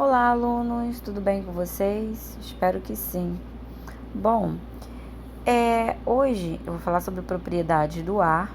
Olá, alunos, tudo bem com vocês? Espero que sim. Bom, hoje eu vou falar sobre propriedades do ar,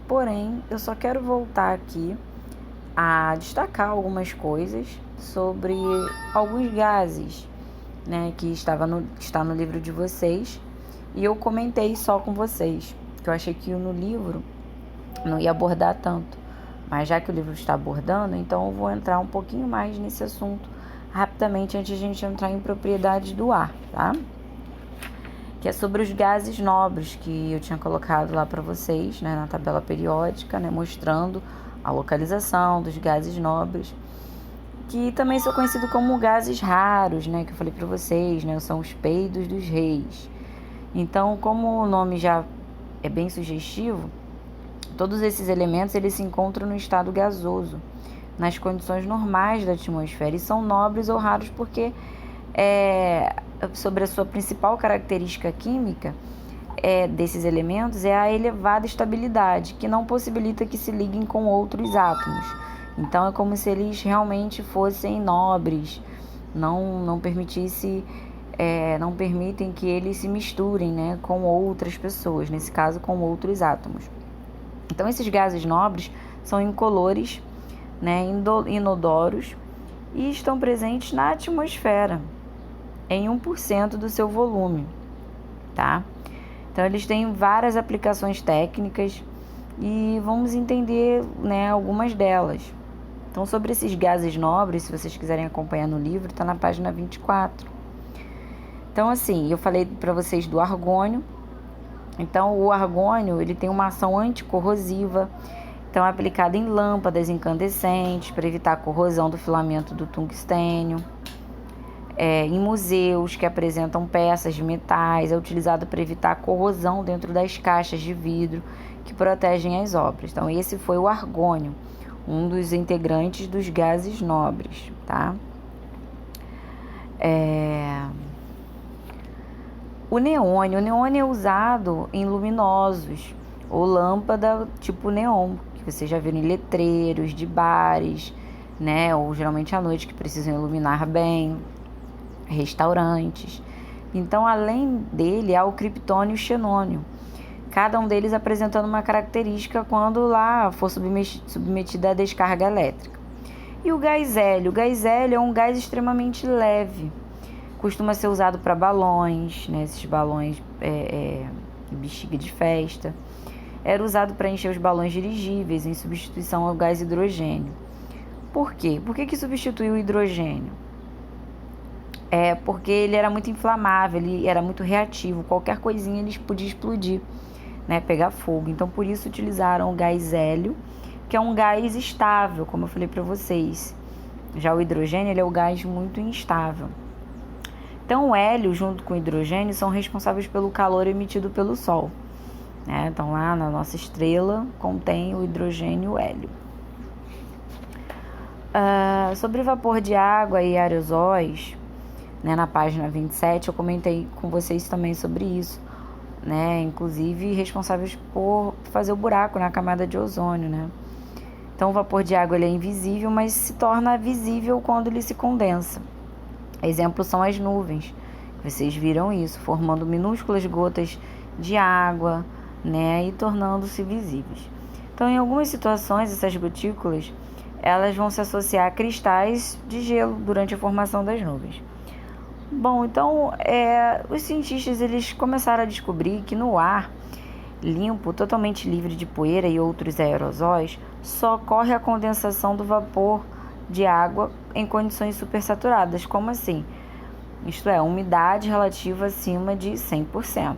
porém eu só quero voltar aqui a destacar algumas coisas sobre alguns gases, né, que está no livro de vocês, e eu comentei só com vocês, que eu achei que no livro não ia abordar tanto. Mas já que o livro está abordando, então eu vou entrar um pouquinho mais nesse assunto rapidamente antes de a gente entrar em propriedades do ar, tá? Que é sobre os gases nobres que eu tinha colocado lá para vocês, né, na tabela periódica, né, mostrando a localização dos gases nobres, que também são conhecidos como gases raros, né, que eu falei para vocês, né, são os peidos dos reis. Então, como o nome já é bem sugestivo, todos esses elementos eles se encontram no estado gasoso, nas condições normais da atmosfera, e são nobres ou raros porque, sobre a sua principal característica química desses elementos, é a elevada estabilidade, que não possibilita que se liguem com outros átomos. Então é como se eles realmente fossem nobres, não permitem que eles se misturem, né, com outras pessoas, nesse caso com outros átomos. Então esses gases nobres são incolores, né, inodoros, e estão presentes na atmosfera em 1% do seu volume, tá? Então eles têm várias aplicações técnicas e vamos entender, né, algumas delas. Então, sobre esses gases nobres, se vocês quiserem acompanhar no livro, está na página 24. Então, assim, eu falei para vocês do argônio. Então, o argônio, ele tem uma ação anticorrosiva, então é aplicado em lâmpadas incandescentes para evitar a corrosão do filamento do tungstênio. Em museus que apresentam peças de metais, é utilizado para evitar a corrosão dentro das caixas de vidro que protegem as obras. Então, esse foi o argônio, um dos integrantes dos gases nobres, tá? O neônio é usado em luminosos ou lâmpada tipo neon, que vocês já viram em letreiros de bares, né? Ou geralmente à noite, que precisam iluminar bem, restaurantes. Então, além dele, há o criptônio e o xenônio, cada um deles apresentando uma característica quando lá for submetida à descarga elétrica. E o gás hélio? O gás hélio é um gás extremamente leve, costuma ser usado para balões, né? Esses balões bexiga de festa. Era usado para encher os balões dirigíveis, em substituição ao gás hidrogênio. Por quê? Por que substituiu o hidrogênio? Porque ele era muito inflamável, ele era muito reativo, qualquer coisinha ele podia explodir, né? Pegar fogo. Então, por isso utilizaram o gás hélio, que é um gás estável, como eu falei para vocês. Já o hidrogênio, ele é um gás muito instável. Então, o hélio, junto com o hidrogênio, são responsáveis pelo calor emitido pelo Sol, né? Então, lá na nossa estrela, contém o hidrogênio e o hélio. Sobre vapor de água e aerosóis, né, na página 27, eu comentei com vocês também sobre isso, né? Inclusive, responsáveis por fazer o buraco na camada de ozônio, né? Então, o vapor de água ele é invisível, mas se torna visível quando ele se condensa. Exemplos são as nuvens. Vocês viram isso, formando minúsculas gotas de água, né, e tornando-se visíveis. Então, em algumas situações, essas gotículas, elas vão se associar a cristais de gelo durante a formação das nuvens. Bom, então, os cientistas eles começaram a descobrir que no ar limpo, totalmente livre de poeira e outros aerosóis, só ocorre a condensação do vapor de água em condições supersaturadas. Como assim? Isto é, umidade relativa acima de 100%.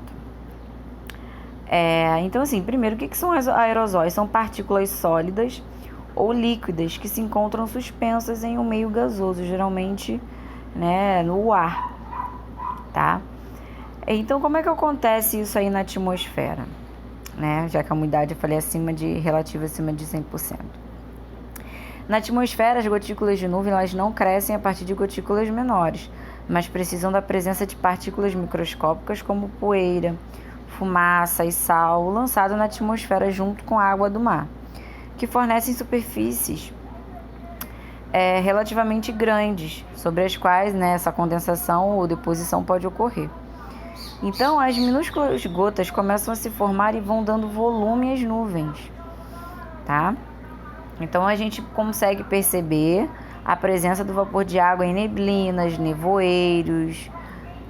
Então, assim, primeiro, o que são aerosóis? São partículas sólidas ou líquidas que se encontram suspensas em um meio gasoso, geralmente, né, no ar, tá? Então, como é que acontece isso aí na atmosfera? Né? Já que a umidade, eu falei, relativa acima de 100%. Na atmosfera, as gotículas de nuvem elas não crescem a partir de gotículas menores, mas precisam da presença de partículas microscópicas como poeira, fumaça e sal lançado na atmosfera junto com a água do mar, que fornecem superfícies relativamente grandes, sobre as quais, né, essa condensação ou deposição pode ocorrer. Então, as minúsculas gotas começam a se formar e vão dando volume às nuvens, tá? Então, a gente consegue perceber a presença do vapor de água em neblinas, nevoeiros,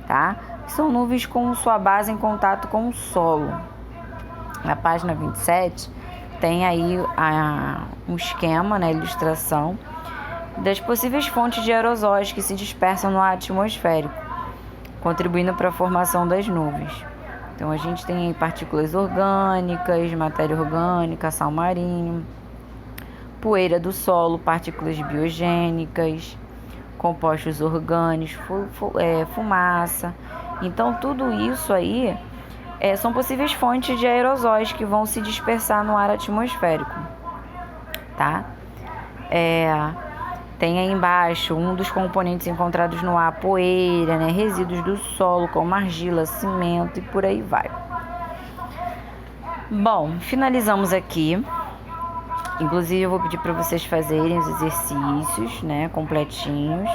tá? São nuvens com sua base em contato com o solo. Na página 27, tem aí um esquema, né, ilustração, das possíveis fontes de aerosóis que se dispersam no ar atmosférico, contribuindo para a formação das nuvens. Então, a gente tem aí partículas orgânicas, matéria orgânica, sal marinho, poeira do solo, partículas biogênicas, compostos orgânicos, fumaça. Então, tudo isso aí são possíveis fontes de aerosóis que vão se dispersar no ar atmosférico, tá? Tem aí embaixo um dos componentes encontrados no ar, poeira, né? Resíduos do solo, como argila, cimento e por aí vai. Bom, finalizamos aqui. Inclusive, eu vou pedir para vocês fazerem os exercícios, né, completinhos.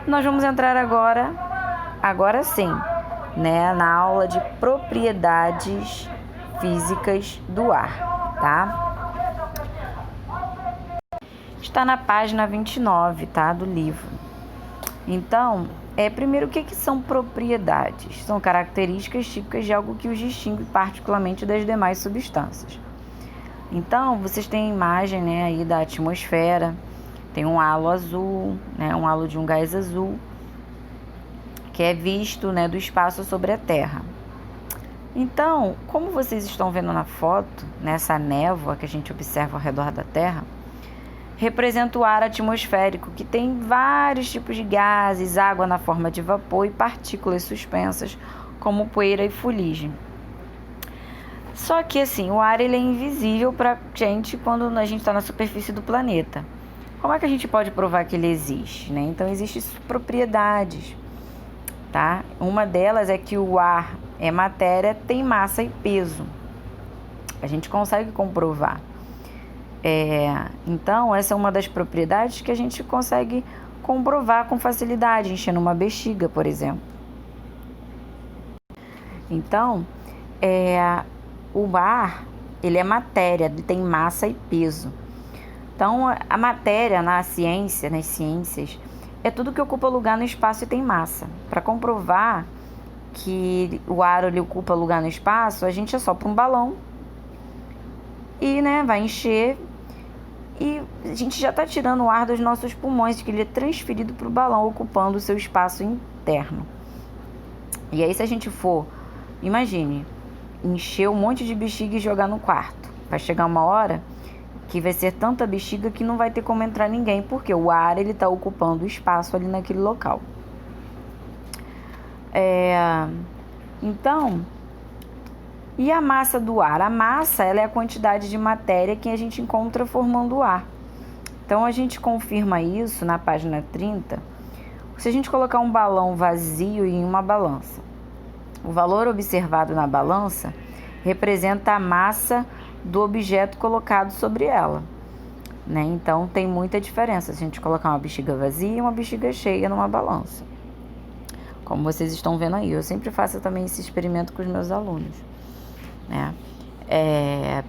Nós vamos entrar agora sim, né, na aula de propriedades físicas do ar, tá? Está na página 29, tá, do livro. Então, primeiro, o que são propriedades? São características típicas de algo que os distingue particularmente das demais substâncias. Então, vocês têm a imagem, né, aí da atmosfera, tem um halo azul, né, um halo de um gás azul, que é visto, né, do espaço sobre a Terra. Então, como vocês estão vendo na foto, nessa névoa que a gente observa ao redor da Terra, representa o ar atmosférico, que tem vários tipos de gases, água na forma de vapor e partículas suspensas, como poeira e fuligem. Só que, assim, o ar ele é invisível para a gente quando a gente está na superfície do planeta. Como é que a gente pode provar que ele existe, né? Então, existem propriedades, tá? Uma delas é que o ar é matéria, tem massa e peso. A gente consegue comprovar. Então, essa é uma das propriedades que a gente consegue comprovar com facilidade, enchendo uma bexiga, por exemplo. Então, o ar, ele é matéria, ele tem massa e peso. Então, a matéria nas ciências, é tudo que ocupa lugar no espaço e tem massa. Para comprovar que o ar ele ocupa lugar no espaço, a gente assopra um balão e, né, vai encher. E a gente já está tirando o ar dos nossos pulmões, que ele é transferido para o balão, ocupando o seu espaço interno. E aí, se a gente for, imagine, encher um monte de bexiga e jogar no quarto. Vai chegar uma hora que vai ser tanta bexiga que não vai ter como entrar ninguém, porque o ar ele está ocupando o espaço ali naquele local. Então, e a massa do ar? A massa ela é a quantidade de matéria que a gente encontra formando o ar. Então, a gente confirma isso na página 30. Se a gente colocar um balão vazio em uma balança, o valor observado na balança representa a massa do objeto colocado sobre ela, né? Então, tem muita diferença se a gente colocar uma bexiga vazia e uma bexiga cheia numa balança. Como vocês estão vendo aí, eu sempre faço também esse experimento com os meus alunos, né?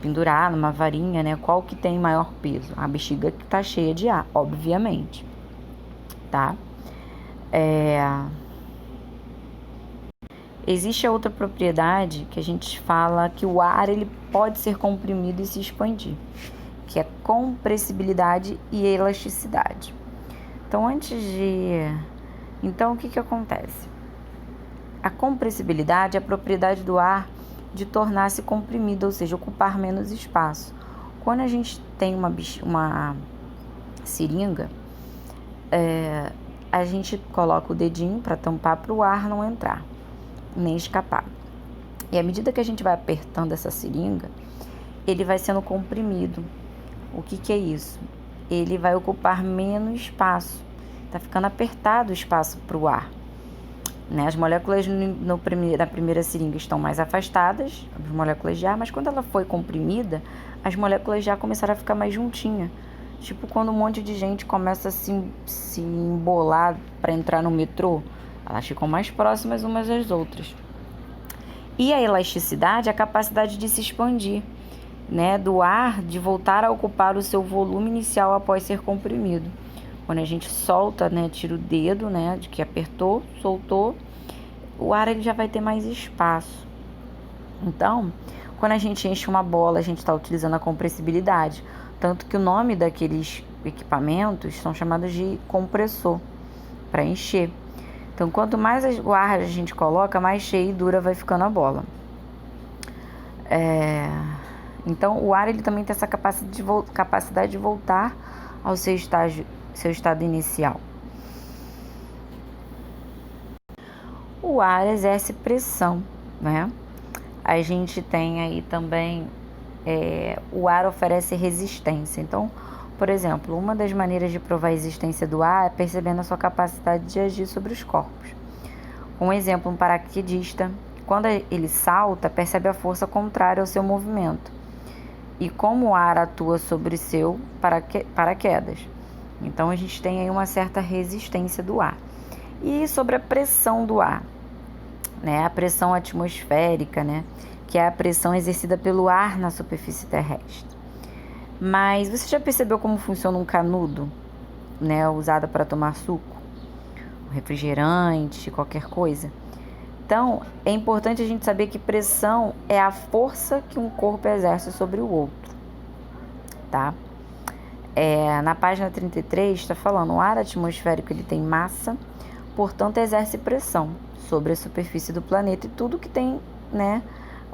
Pendurar numa varinha, né? Qual que tem maior peso? A bexiga que está cheia de ar, obviamente, tá? Existe a outra propriedade que a gente fala que o ar ele pode ser comprimido e se expandir, que é compressibilidade e elasticidade. Então, o que acontece? A compressibilidade é a propriedade do ar de tornar-se comprimido, ou seja, ocupar menos espaço. Quando a gente tem uma seringa, a gente coloca o dedinho para tampar para o ar não entrar, nem escapar. E à medida que a gente vai apertando essa seringa, ele vai sendo comprimido. O que é isso? Ele vai ocupar menos espaço. Está ficando apertado o espaço para o ar, né? As moléculas na primeira seringa estão mais afastadas, as moléculas de ar, mas quando ela foi comprimida, as moléculas já começaram a ficar mais juntinhas. Tipo quando um monte de gente começa a se embolar para entrar no metrô, elas ficam mais próximas umas das outras. E a elasticidade é a capacidade de se expandir, né, do ar, de voltar a ocupar o seu volume inicial após ser comprimido. Quando a gente solta, né, tira o dedo, né, de que apertou, soltou, o ar ele já vai ter mais espaço. Então, quando a gente enche uma bola, a gente está utilizando a compressibilidade. Tanto que o nome daqueles equipamentos são chamados de compressor, para encher. Então, quanto mais o ar a gente coloca, mais cheia e dura vai ficando a bola. Então, o ar ele também tem essa capacidade de voltar ao seu estado inicial. O ar exerce pressão, né? A gente tem aí também, o ar oferece resistência. Então, por exemplo, uma das maneiras de provar a existência do ar é percebendo a sua capacidade de agir sobre os corpos. Um exemplo, um paraquedista, quando ele salta, percebe a força contrária ao seu movimento e como o ar atua sobre seu paraquedas. Então, a gente tem aí uma certa resistência do ar. E sobre a pressão do ar, né? A pressão atmosférica, né? Que é a pressão exercida pelo ar na superfície terrestre. Mas você já percebeu como funciona um canudo, né? Usado para tomar suco, refrigerante, qualquer coisa? Então, é importante a gente saber que pressão é a força que um corpo exerce sobre o outro, tá? Na página 33 está falando, o ar atmosférico ele tem massa, portanto exerce pressão sobre a superfície do planeta e tudo que tem, né,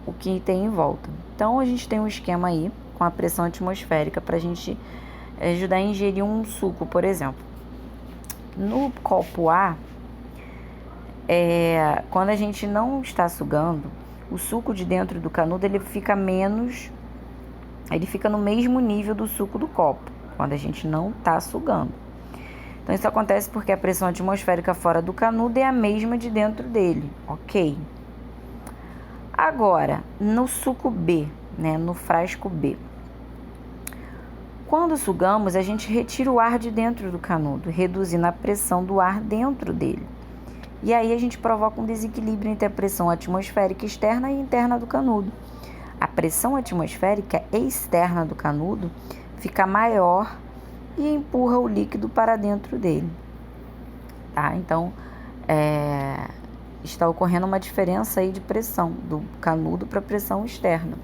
o que tem em volta. Então a gente tem um esquema aí com a pressão atmosférica para a gente ajudar a ingerir um suco, por exemplo. No copo A, quando a gente não está sugando, o suco de dentro do canudo ele fica no mesmo nível do suco do copo, quando a gente não está sugando. Então, isso acontece porque a pressão atmosférica fora do canudo é a mesma de dentro dele, ok? Agora, no suco B, né, no frasco B. Quando sugamos, a gente retira o ar de dentro do canudo, reduzindo a pressão do ar dentro dele. E aí a gente provoca um desequilíbrio entre a pressão atmosférica externa e interna do canudo. A pressão atmosférica externa do canudo fica maior e empurra o líquido para dentro dele. Tá? Então, está ocorrendo uma diferença aí de pressão do canudo para a pressão externa.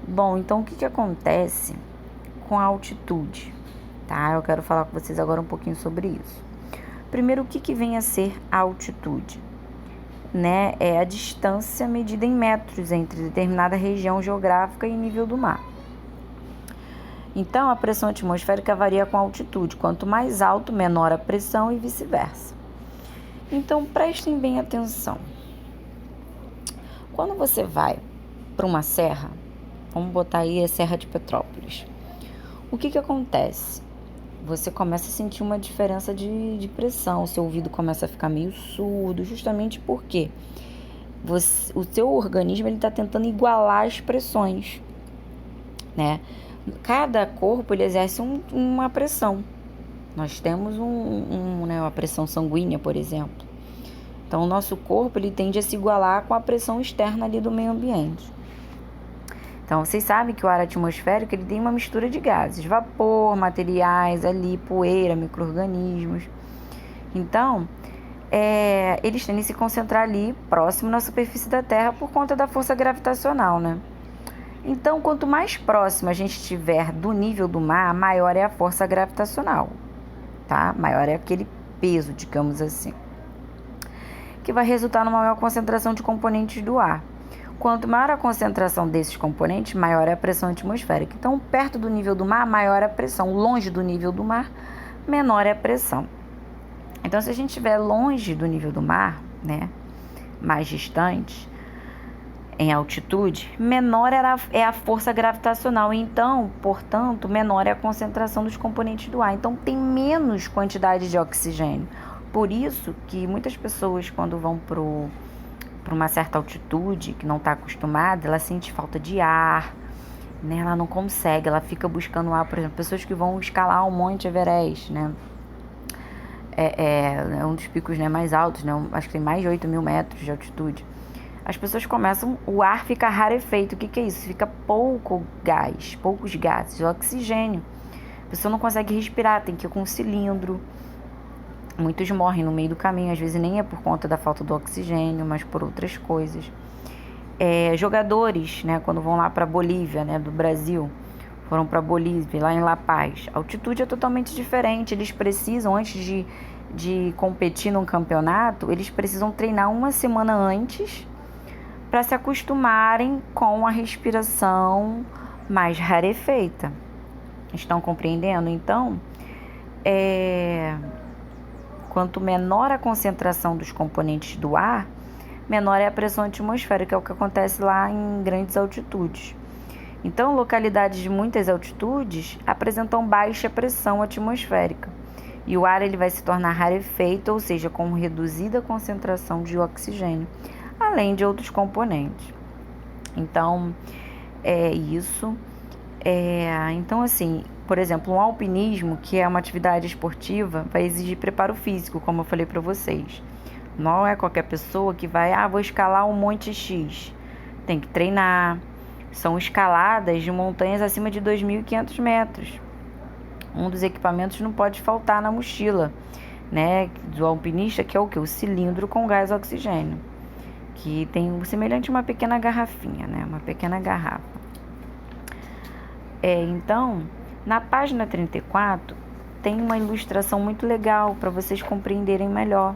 Bom, então o que acontece com a altitude? Tá? Eu quero falar com vocês agora um pouquinho sobre isso. Primeiro, o que vem a ser a altitude? Né? É a distância medida em metros entre determinada região geográfica e nível do mar. Então, a pressão atmosférica varia com a altitude. Quanto mais alto, menor a pressão e vice-versa. Então, prestem bem atenção. Quando você vai para uma serra, vamos botar aí a Serra de Petrópolis, o que acontece? Você começa a sentir uma diferença de pressão, o seu ouvido começa a ficar meio surdo, justamente porque o seu organismo está tentando igualar as pressões, né? Cada corpo ele exerce uma pressão. Nós temos uma pressão sanguínea, por exemplo. Então, o nosso corpo ele tende a se igualar com a pressão externa ali do meio ambiente. Então, vocês sabem que o ar atmosférico ele tem uma mistura de gases, vapor, materiais ali, poeira, micro-organismos. Então, eles tendem a se concentrar ali próximo na superfície da Terra por conta da força gravitacional, né? Então, quanto mais próximo a gente estiver do nível do mar, maior é a força gravitacional, tá? Maior é aquele peso, digamos assim, que vai resultar numa maior concentração de componentes do ar. Quanto maior a concentração desses componentes, maior é a pressão atmosférica. Então, perto do nível do mar, maior é a pressão. Longe do nível do mar, menor é a pressão. Então, se a gente estiver longe do nível do mar, né, mais distante, em altitude, menor é a força gravitacional. Então, portanto, menor é a concentração dos componentes do ar. Então, tem menos quantidade de oxigênio. Por isso que muitas pessoas, quando vão para uma certa altitude, que não está acostumada, ela sente falta de ar, né? Ela não consegue, ela fica buscando ar, por exemplo, pessoas que vão escalar o Monte Everest, né? É um dos picos, né, mais altos, né? Acho que tem mais de 8.000 metros de altitude. As pessoas começam, o ar fica rarefeito. O que é isso? Fica poucos gases, oxigênio. A pessoa não consegue respirar, tem que ir com um cilindro. Muitos morrem no meio do caminho, às vezes nem é por conta da falta do oxigênio, mas por outras coisas. Jogadores, né, quando vão lá para Bolívia, né, do Brasil, foram para Bolívia, lá em La Paz. A altitude é totalmente diferente. Eles precisam, antes de competir num campeonato, eles precisam treinar uma semana antes para se acostumarem com a respiração mais rarefeita. Estão compreendendo? Então, quanto menor a concentração dos componentes do ar, menor é a pressão atmosférica, é o que acontece lá em grandes altitudes. Então, localidades de muitas altitudes apresentam baixa pressão atmosférica e o ar ele vai se tornar rarefeito, ou seja, com reduzida concentração de oxigênio, além de outros componentes. Então, é isso. Então, assim, por exemplo, um alpinismo, que é uma atividade esportiva, vai exigir preparo físico, como eu falei para vocês. Não é qualquer pessoa que vai, vou escalar um monte X. Tem que treinar. São escaladas de montanhas acima de 2.500 metros. Um dos equipamentos não pode faltar na mochila, né, do alpinista, que é o quê? O cilindro com gás oxigênio, que tem o semelhante a uma pequena garrafinha, né, uma pequena garrafa. Então, na página 34, tem uma ilustração muito legal para vocês compreenderem melhor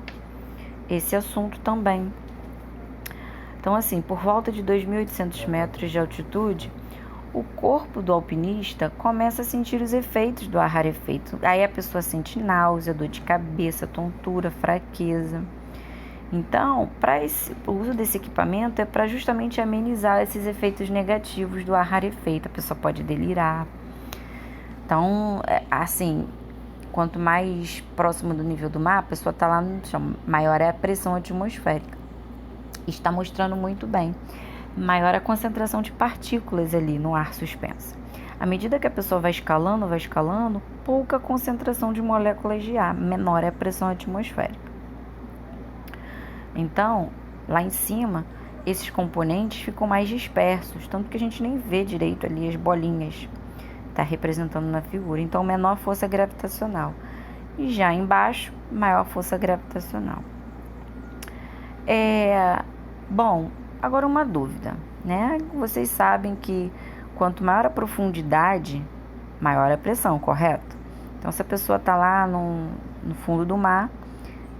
esse assunto também. Então, assim, por volta de 2.800 metros de altitude, o corpo do alpinista começa a sentir os efeitos do ar rarefeito. Aí a pessoa sente náusea, dor de cabeça, tontura, fraqueza. Então, o uso desse equipamento é para justamente amenizar esses efeitos negativos do ar rarefeito. A pessoa pode delirar. Então, assim, quanto mais próximo do nível do mar, a pessoa está lá no chão, maior é a pressão atmosférica. Está mostrando muito bem. Maior a concentração de partículas ali no ar suspenso. À medida que a pessoa vai escalando, pouca concentração de moléculas de ar, menor é a pressão atmosférica. Então, lá em cima, esses componentes ficam mais dispersos, tanto que a gente nem vê direito ali as bolinhas, está representando na figura. Então, menor força gravitacional. E já embaixo, maior força gravitacional. Bom, agora uma dúvida, né? Vocês sabem que quanto maior a profundidade, maior a pressão, correto? Então, se a pessoa está lá no fundo do mar,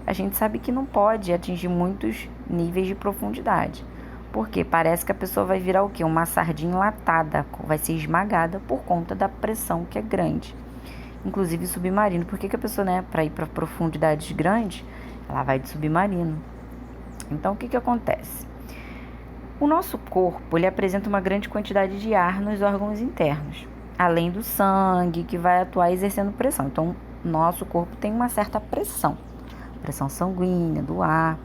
a gente sabe que não pode atingir muitos níveis de profundidade. Porque parece que a pessoa vai virar o quê? Uma sardinha enlatada, vai ser esmagada por conta da pressão que é grande. Inclusive submarino. Por que a pessoa, né, para ir para profundidades grandes, ela vai de submarino? Então, o que acontece? O nosso corpo, ele apresenta uma grande quantidade de ar nos órgãos internos, além do sangue, que vai atuar exercendo pressão. Então, nosso corpo tem uma certa pressão sanguínea, do ar.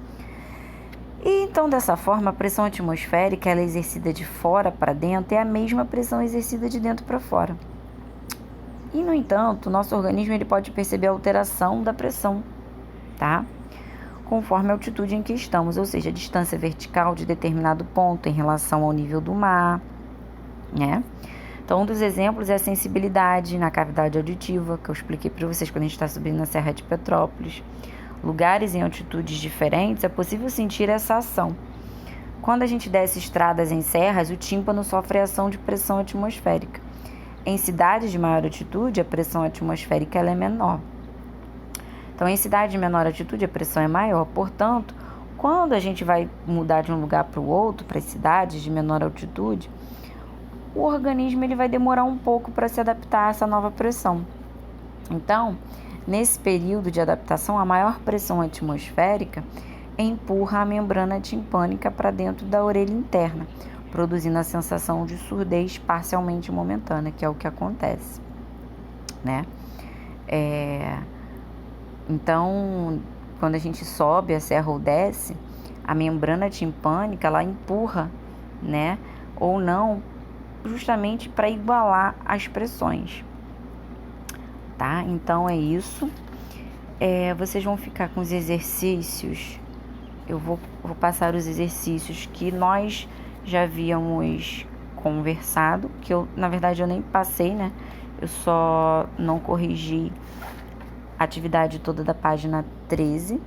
E então, dessa forma, a pressão atmosférica, ela é exercida de fora para dentro, é a mesma pressão exercida de dentro para fora. E, no entanto, o nosso organismo ele pode perceber a alteração da pressão, tá? Conforme a altitude em que estamos, ou seja, a distância vertical de determinado ponto em relação ao nível do mar, né? Então, um dos exemplos é a sensibilidade na cavidade auditiva, que eu expliquei para vocês quando a gente está subindo na Serra de Petrópolis. Lugares em altitudes diferentes, é possível sentir essa ação. Quando a gente desce estradas em serras, o tímpano sofre ação de pressão atmosférica. Em cidades de maior altitude, a pressão atmosférica ela é menor. Então, em cidade de menor altitude, a pressão é maior. Portanto, quando a gente vai mudar de um lugar para o outro, para as cidades de menor altitude, o organismo ele vai demorar um pouco para se adaptar a essa nova pressão. Então, nesse período de adaptação, a maior pressão atmosférica empurra a membrana timpânica para dentro da orelha interna, produzindo a sensação de surdez parcialmente momentânea, que é o que acontece, né? Então, quando a gente sobe a serra ou desce, a membrana timpânica, ela empurra, né? Ou não, justamente para igualar as pressões, tá? Então é isso. Vocês vão ficar com os exercícios. Eu vou passar os exercícios que nós já havíamos conversado, que na verdade eu nem passei, né? Eu só não corrigi a atividade toda da página 13.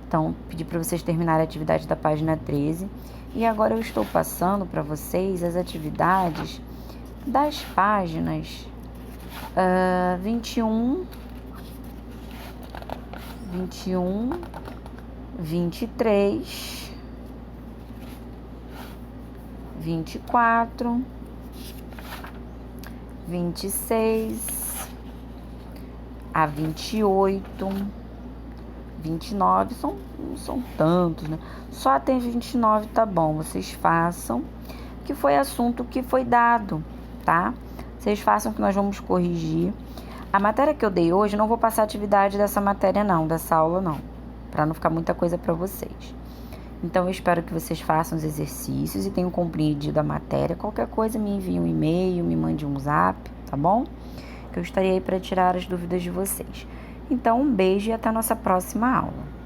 Então, pedi para vocês terminarem a atividade da página 13. E agora eu estou passando para vocês as atividades das páginas 21, 23, 24, 26, a 28, 29, não são tantos, né? Só até 29 tá bom, vocês façam, que foi assunto que foi dado, tá? Vocês façam que nós vamos corrigir. A matéria que eu dei hoje, não vou passar atividade dessa matéria não, dessa aula não, para não ficar muita coisa para vocês. Então, eu espero que vocês façam os exercícios e tenham compreendido a matéria. Qualquer coisa, me envie um e-mail, me mande um zap, tá bom? Que eu estarei aí para tirar as dúvidas de vocês. Então, um beijo e até a nossa próxima aula.